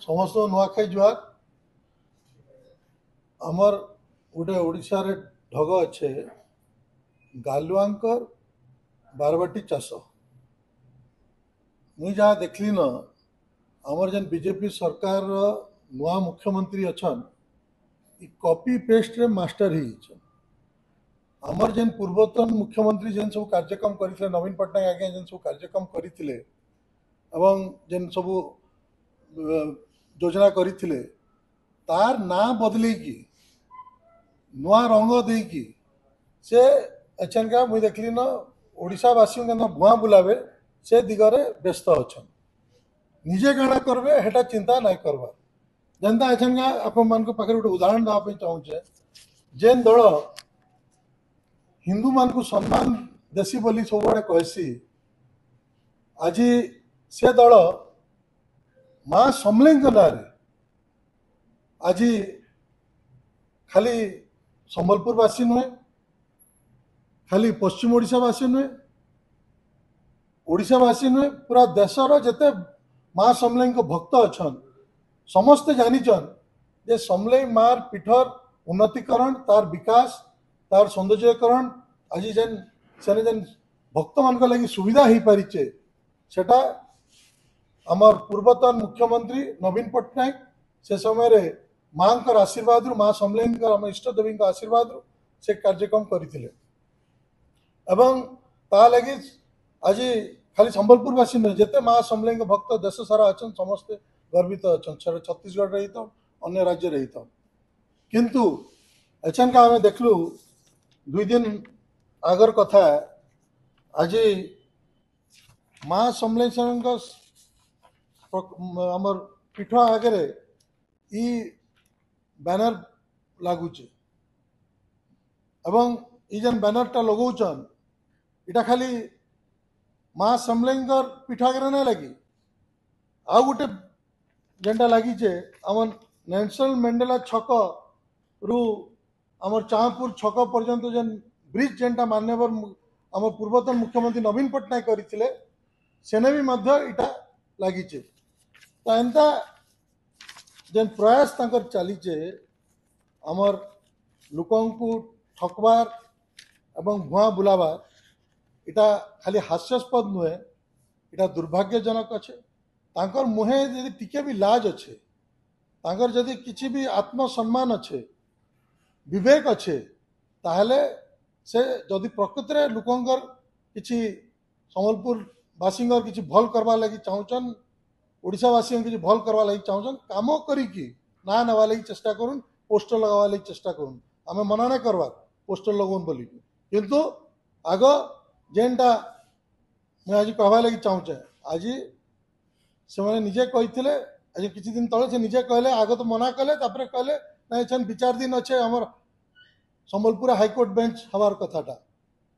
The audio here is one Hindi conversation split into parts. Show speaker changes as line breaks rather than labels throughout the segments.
समस्त नुआखाई जुआर आमर गोटे ओडिशा रे ढग अच्छे गालुआंकर बारबाटी चाष मुई जहाँ देखली न आमर जेन बीजेपी सरकार नुआ मुख्यमंत्री अच्छन कॉपी पेस्ट रे मास्टर ही आमर जेन पूर्वतन मुख्यमंत्री जेन सब कार्यक्रम करते नवीन पट्टनायक आज्ञा जेन सब कार्यक्रम करते एवं जेन सब योजना करते तार ना बदल की नुआ रंग देकी से एचनका मुई देखली न ओडिशावासी के भुआ बुलावे से दिगरे व्यस्त अच्छा निजे काଣା करबे हेटा चिंता नहीं करवा जनता एचनका आपण मान पाखे गोटे उदाहरण देवाई चाहूचे जेन दल हिंदू मान को सम्मान देसी बोली सब कहसी आज से दल माँ समलेई ना आज खाली संबलपुरवासी नुहे खाली पश्चिम ओडिशावासी नुहे ओडिशावासी नुहे पूरा देशर जिते माँ समलेई भक्त अच्छन समस्ते जानिछन जे समलेई मार पीठर उन्नतिकरण तार विकास तार सौंदर्यकरण आज जेन से जेन भक्त मान लगी सुविधा हो पारिचे सेटा आमर पूर्वतन मुख्यमंत्री नवीन पट्टनायक से समय माँ आशीर्वाद रु माँ समलेई आम इष्टदेवी आशीर्वाद रु से कार्यक्रम करते लगी आज खाली संबलपुरवासी नुहे जिते माँ समलेई भक्त देश सारा अच्छा समस्ते गर्वित अच्छा छत्तीसगढ़ रही अन्य राज्य रही किंतु एचन का आम देखलु 2 दिन आगर कथा आज माँ समलेई आमर पीठ आगे ई बैनर लगुचे एवं ई जेन बैनरटा लगौचन इटा खाली माँ समलेई पीठ आगे नहीं लगी आउ गोटे जेनटा लगी आम नेशनल मेंडेला छक रु आमर चाहपुर छक पर्यंत जेन ब्रिज जेनटा मान्यवर आम पूर्वतन मुख्यमंत्री नवीन पट्टनायक करते सेने भी इटा लगी तो एंता जेन प्रयास तंकर चलीचे आमर लोकों को ठकबार एवं भुआ बुलाबार इटा खाली हास्यास्पद नुहे इटा दुर्भाग्यजनक अच्छे तांकर मुहे यदि टिके भी लाज अच्छे तांकर यदि किसी भी आत्मसम्मान अच्छे विवेक अच्छे ताहले से जदि प्रकृत रे लोकंकर किसी संबलपुर वासींगर किसी भल करवा लगी चाहूचन ओडिशावासी किसी भल करवा लगी चाहूचन काम करिकी ना नवा लगी चेष्टा करूँ पोस्टर लगावा लगी चेष्टा करूँ आम मना नहीं करवा पोस्टर लगन बोली किंतु आग जेनटा मैं आज कहवा लगी चाहूचे आज से मैंने निजे कही आज किसी दिन तले से निजे कहले आग तो मना कले कहले ना छन विचार दिन अच्छे आमर संबलपुर हाईकोर्ट बेंच हमार कथाटा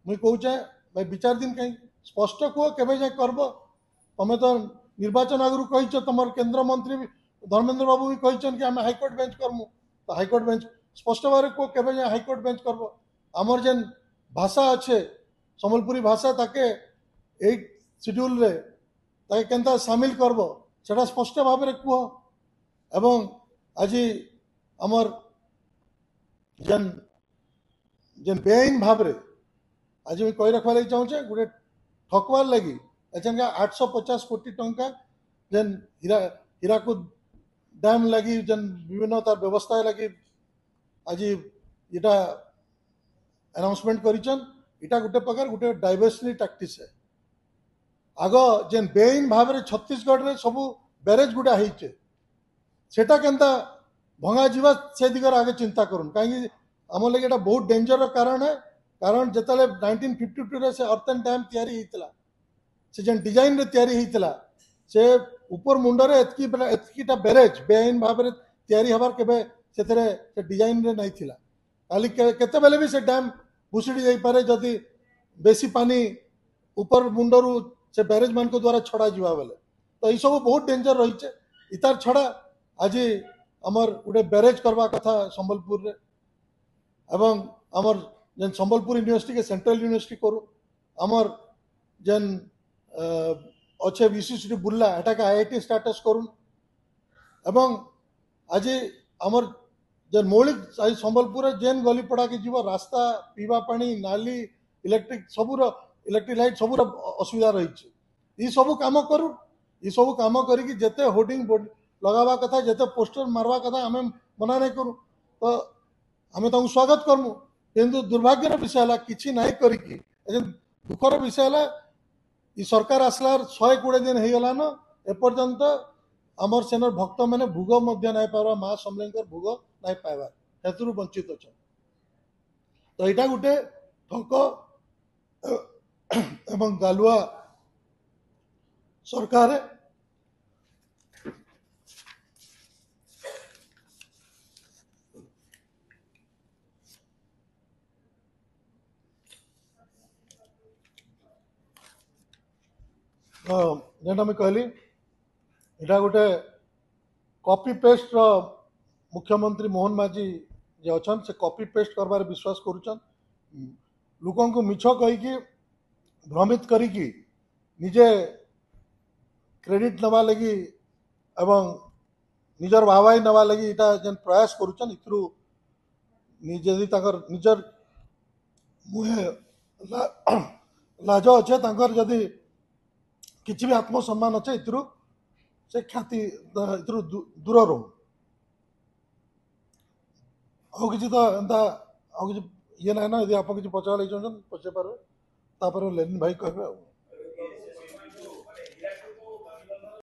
मुई कहूचे भाई विचार दिन कहीं स्पष्ट कह केवे जाए करब तुम्हें तो निर्वाचन आगु कही तुम केन्द्र मंत्री धर्मेंद्र बाबू भी कही कि आम हाईकोर्ट बेंच करमु तो हाईकोर्ट बेंच स्पष्ट भाव कह केवे जाए हाईकोर्ट बेंच करब आमर जेन भाषा अच्छे संबलपुरी भाषा ताके 8 शेड्यूल रे ताके केनता सामिल करब सेटा स्पष्ट भाव में कह एवं आज आमर जेन जेन बेआईन भाव में आज मैं कही रखवा लगी चाहूचे गोटे ठकवार लगी एचनका 850 कोटी टंका जेन हीराकुद डैम लगी जेन विभिन्न तार व्यवस्था लगी आज इटा अनाउंसमेंट करिचन इटा गोटे प्रकार गोटे डाइवर्सरी टैक्टिस है आग जेन बेआईन भाव में छत्तीसगढ़ रे सब बैरेज गुड़ा होचे सेटा केनता भंगा जीवा से दिगर आगे चिंता करूँ कहीं आम लगे बहुत डेंजर कारण है कारण जिते 1952 से अर्थ एंड डैम तैयारी होता से जेन डिजाइन रे तैयारी होता से ऊपर मुंडरे एतकीटा बैरेज बेआईन भाव में तैयारी हबार केबे से डिजाइन रे नहीं थिला खाली केते बेले भी से डैम भुसुड़ी जाई पारे जदि बेसी पानी ऊपर मुंडरू से बैरेज मान को द्वारा छड़ा जीवा बेले तो ये सब बहुत डेंजर रही इतार छड़ा आज आमर गोटे बैरेज करवा कथा संबलपुर रे एवं आमर जेन संबलपुर यूनिवर्सिटी के सेंट्रल यूनिवर्सिटी करू आमर जेन अच्छे विशिष्ट बुर्ला एटा के आईआईटी स्टेटस करूँ एवं आज आमर जे मौलिक आज संबलपुर जेन गलीपड़ा के जीव रास्ता पीवा पानी नाली इलेक्ट्रिक सबूर इलेक्ट्रिक लाइट सबूर असुविधा रही ये सब काम करू ये सब काम करी जेते होर्डिंग बोर्ड लगावा कथा जेते पोस्टर मारवा कथा आम मना नहीं करूँ तो आम स्वागत करमु किंतु दुर्भाग्यर विषय है कि ना करी दुखर विषय है ये सरकार आसलार 120 दिन हो गलान एपर्यंत आमर सेनर भक्त मैंने भोग नहीं पार्बा माँ समलेंकर भोग नहीं पाइबा हेतु वंचित अच्छा तो यहाँ गोटे ठक एवं गालुआ सरकार जेटा मुझे कहली यहाँ गोटे कॉपी पेस्ट मुख्यमंत्री मोहन माझी जे अच्छा से कॉपी पेस्ट करबार विश्वास करुचन लोकों को मिछ कहीकि भ्रमित करिकी निजे क्रेडिट नवा लगी एवं निजर वाहवाही नवा लगी इटा जेन प्रयास करुचन इथरु निजे निजर मुहे लाज अच्छे जदि किसी भी आत्मसम्मान अच्छे इथरु से ख्याति इथरु दूर रो आउ किसी तो एंता आउ किसी ये ना यदि आप किसी पचार पचे पारे लेनिन भाई कहे